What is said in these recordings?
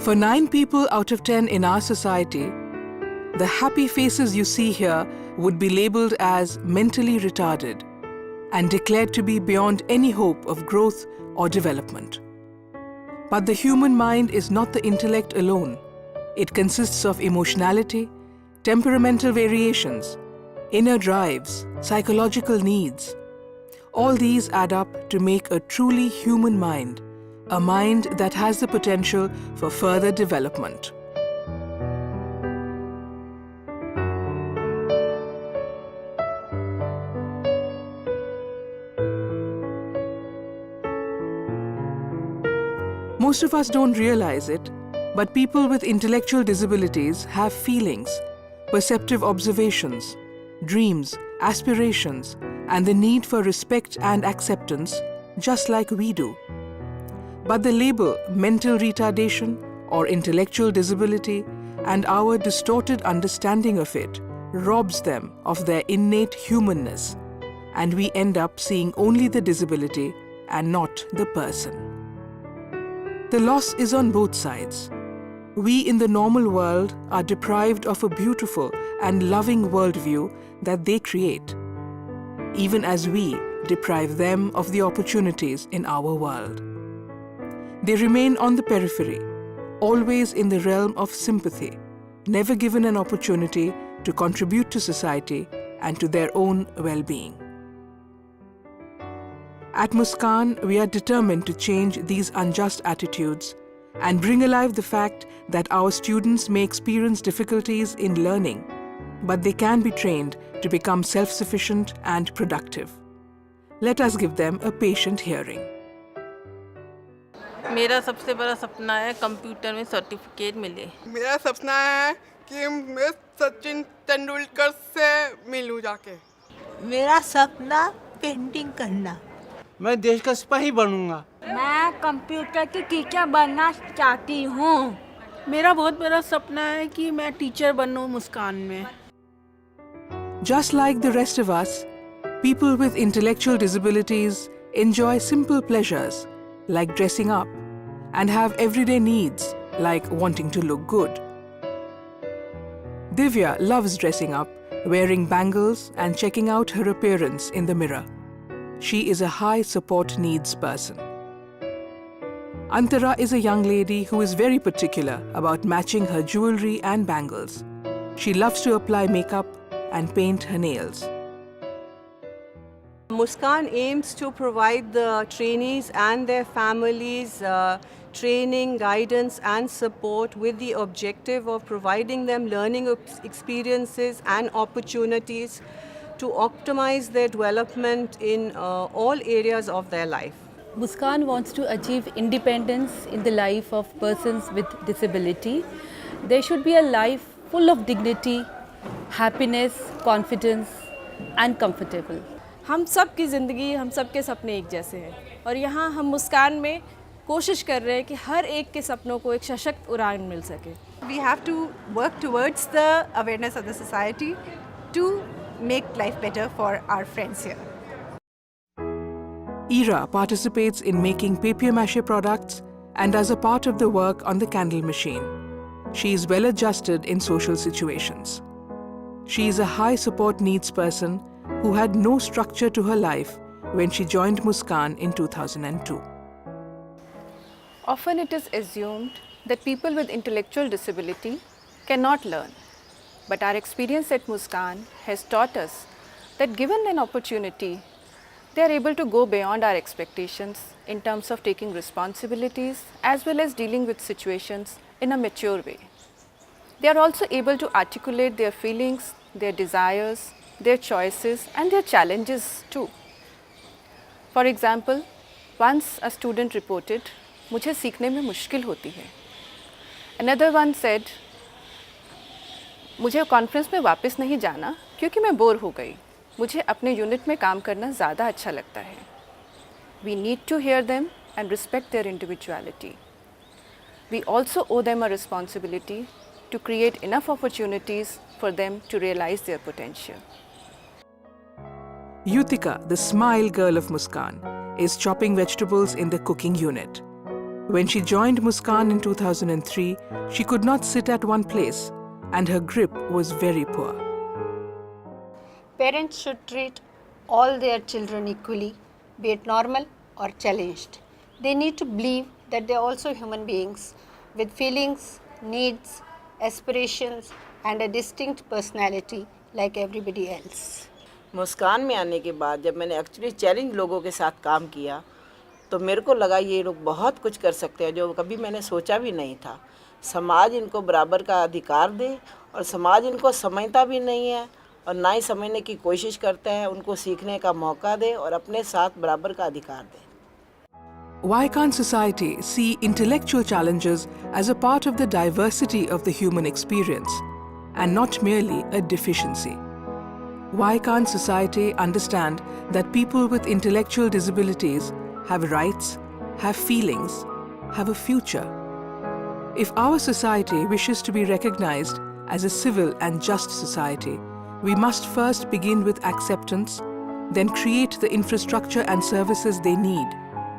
For 9 people out of 10 in our society, the happy faces you see here would be labeled as mentally retarded and declared to be beyond any hope of growth or development. But the human mind is not the intellect alone. It consists of emotionality, temperamental variations, inner drives, psychological needs. All these add up to make a truly human mind, a mind that has the potential for further development. Most of us don't realize it, but people with intellectual disabilities have feelings, perceptive observations, dreams, aspirations, and the need for respect and acceptance, just like we do. But the label mental retardation or intellectual disability and our distorted understanding of it robs them of their innate humanness, and we end up seeing only the disability and not the person. The loss is on both sides. We in the normal world are deprived of a beautiful and loving worldview that they create, even as we deprive them of the opportunities in our world. They remain on the periphery, always in the realm of sympathy, never given an opportunity to contribute to society and to their own well-being. At Muskaan, we are determined to change these unjust attitudes and bring alive the fact that our students may experience difficulties in learning, but they can be trained to become self-sufficient and productive. Let us give them a patient hearing. मेरा सबसे बड़ा सपना है computer में certificate मिले। मेरा सपना है कि मैं सचिन तेंदुलकर से मिलूं जाके। मेरा सपना पेंटिंग करना। मैं देश का सिपाही बनूंगा। मैं कंप्यूटर की टीचर बनना चाहती हूँ। मेरा बहुत बड़ा सपना है कि मैं टीचर बनूं मुस्कान में। Just like the rest of us, people with intellectual disabilities enjoy simple pleasures like dressing up and have everyday needs like wanting to look good. Divya loves dressing up, wearing bangles and checking out her appearance in the mirror. She is a high support needs person. Antara is a young lady who is very particular about matching her jewelry and bangles. She loves to apply makeup and paint her nails. Muskaan aims to provide the trainees and their families training, guidance and support with the objective of providing them learning experiences and opportunities to optimize their development in all areas of their life. Muskaan wants to achieve independence in the life of persons with disability. There should be a life full of dignity, happiness, confidence and comfortable. हम सब की ज़िंदगी, हम सब के सपने एक जैसे हैं और यहाँ हम मुस्कान में कोशिश कर रहे हैं कि हर एक के सपनों को एक सशक्त उड़ान मिल सके. We have to work towards the awareness of the society to make life better for our friends here. Ira participates in making papier-mâché products and does a part of the work on the candle machine. She is well adjusted in social situations. She is a high support needs person who had no structure to her life when she joined Muskaan in 2002. Often it is assumed that people with intellectual disability cannot learn. But our experience at Muskaan has taught us that given an opportunity, they are able to go beyond our expectations in terms of taking responsibilities as well as dealing with situations in a mature way. They are also able to articulate their feelings, their desires, their choices and their challenges too. For example, once a student reported, मुझे सीखने में मुश्किल होती है. Another one said, मुझे conference में वापस नहीं जाना क्योंकि मैं बोर हो गई. मुझे अपने यूनिट में काम करना ज़्यादा अच्छा लगता है. We need to hear them and respect their individuality. We also owe them a responsibility to create enough opportunities for them to realize their potential. Yutika, the smile girl of Muskaan, is chopping vegetables in the cooking unit. When she joined Muskaan in 2003, she could not sit at one place and her grip was very poor. Parents should treat all their children equally, be it normal or challenged. They need to believe that they are also human beings with feelings, needs, aspirations and a distinct personality like everybody else. मुस्कान में आने के बाद जब मैंने actually challenge लोगों के साथ काम किया तो मेरे को लगा ये लोग बहुत कुछ कर सकते हैं जो कभी मैंने सोचा भी नहीं था। समाज इनको बराबर का अधिकार दे और समाज इनको समझता भी नहीं है और ना ही समझने की कोशिश करता है, उनको सीखने का मौका दे और अपने साथ बराबर का अधिकार दे। Why can't society see intellectual challenges as a part of the diversity of the human experience and not merely a deficiency? Why can't society understand that people with intellectual disabilities have rights, have feelings, have a future? If our society wishes to be recognized as a civil and just society, we must first begin with acceptance, then create the infrastructure and services they need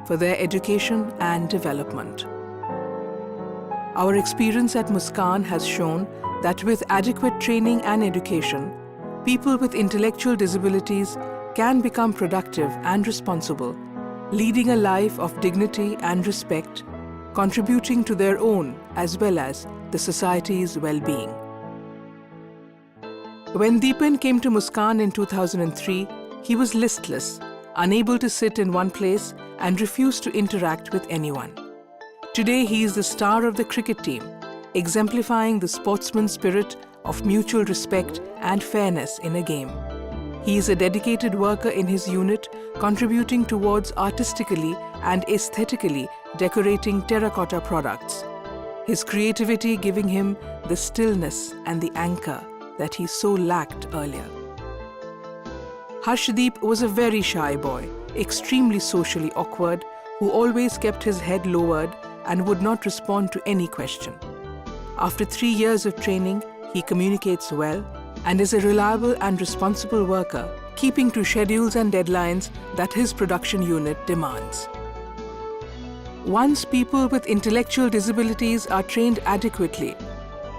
for their education and development. Our experience at Muskaan has shown that with adequate training and education, people with intellectual disabilities can become productive and responsible, leading a life of dignity and respect, contributing to their own as well as the society's well-being. When Deepan came to Muskaan in 2003, he was listless, unable to sit in one place and refused to interact with anyone. Today he is the star of the cricket team, exemplifying the sportsman spirit of mutual respect and fairness in a game. He is a dedicated worker in his unit, contributing towards artistically and aesthetically decorating terracotta products, his creativity giving him the stillness and the anchor that he so lacked earlier. Harshdeep was a very shy boy, extremely socially awkward, who always kept his head lowered and would not respond to any question. After 3 years of training, he communicates well and is a reliable and responsible worker, keeping to schedules and deadlines that his production unit demands. Once people with intellectual disabilities are trained adequately,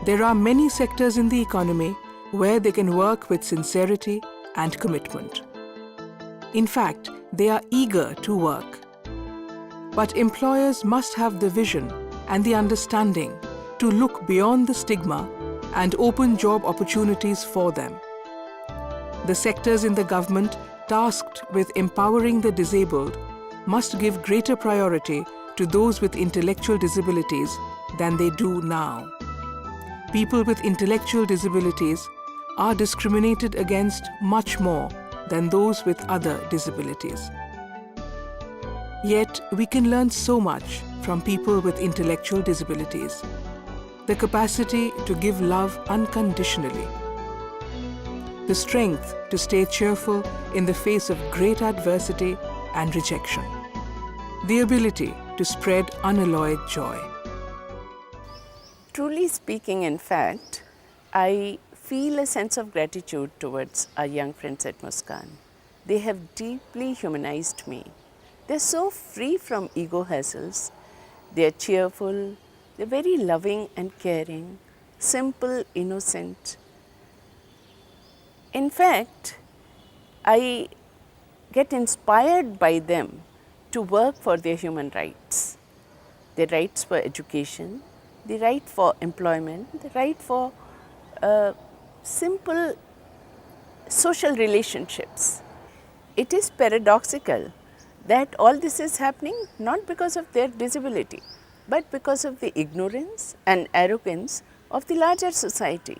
there are many sectors in the economy where they can work with sincerity and commitment. In fact, they are eager to work. But employers must have the vision and the understanding to look beyond the stigma and open job opportunities for them. The sectors in the government tasked with empowering the disabled must give greater priority to those with intellectual disabilities than they do now. People with intellectual disabilities are discriminated against much more than those with other disabilities. Yet, we can learn so much from people with intellectual disabilities. The capacity to give love unconditionally, the strength to stay cheerful in the face of great adversity and rejection, the ability to spread unalloyed joy. Truly speaking, in fact, I feel a sense of gratitude towards our young friends at Muskaan. They have deeply humanized me. They're so free from ego hassles. They're cheerful, they're very loving and caring, simple, innocent. In fact, I get inspired by them to work for their human rights. Their rights for education, the right for employment, the right for simple social relationships. It is paradoxical that all this is happening not because of their disability, but because of the ignorance and arrogance of the larger society.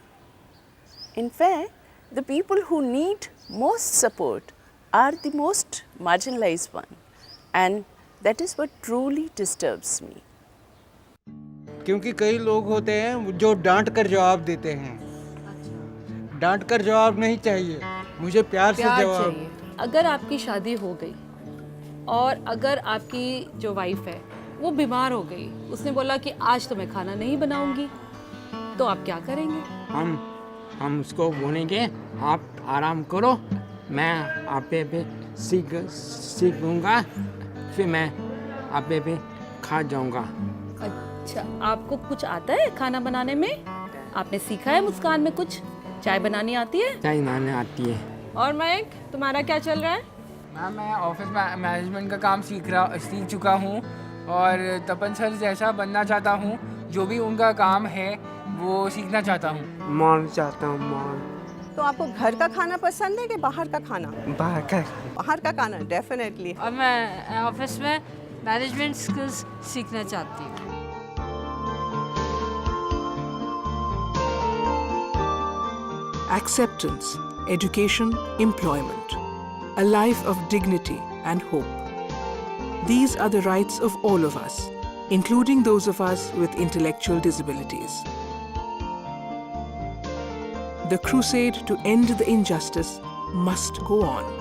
In fact, the people who need most support are the most marginalized one, and that is what truly disturbs me. क्योंकि कई लोग होते हैं जो डांट कर जवाब देते हैं। डांट कर जवाब नहीं चाहिए, मुझे प्यार से जवाब चाहिए। अगर आपकी शादी हो गई और अगर आपकी जो वाइफ है वो बीमार हो गई, उसने बोला कि आज तो मैं खाना नहीं बनाऊंगी, तो आप क्या करेंगे? हम उसको बोलेंगे आप आराम करो, मैं आप पे सीखूंगा, फिर मैं आप पे खा जाऊंगा। अच्छा, आपको कुछ आता है खाना बनाने में? आपने सीखा है मुस्कान में कुछ? चाय बनानी आती है? चाय बनाने आती है। और मयंक, तुम्हारा क्या चल रहा है? मैम मैं ऑफिस मैनेजमेंट का काम सीख चुका हूँ और तपन सर जैसा बनना चाहता हूँ। जो भी उनका काम है वो सीखना चाहता हूँ। मॉल जाता हूँ, मॉल। तो आपको घर का खाना पसंद है कि बाहर का खाना? बाहर का। बाहर का खाना डेफिनेटली। और मैं ऑफिस में मैनेजमेंट स्किल्स सीखना चाहती हूँ। Acceptance, education, employment, a life of dignity and hope. These are the rights of all of us, including those of us with intellectual disabilities. The crusade to end the injustice must go on.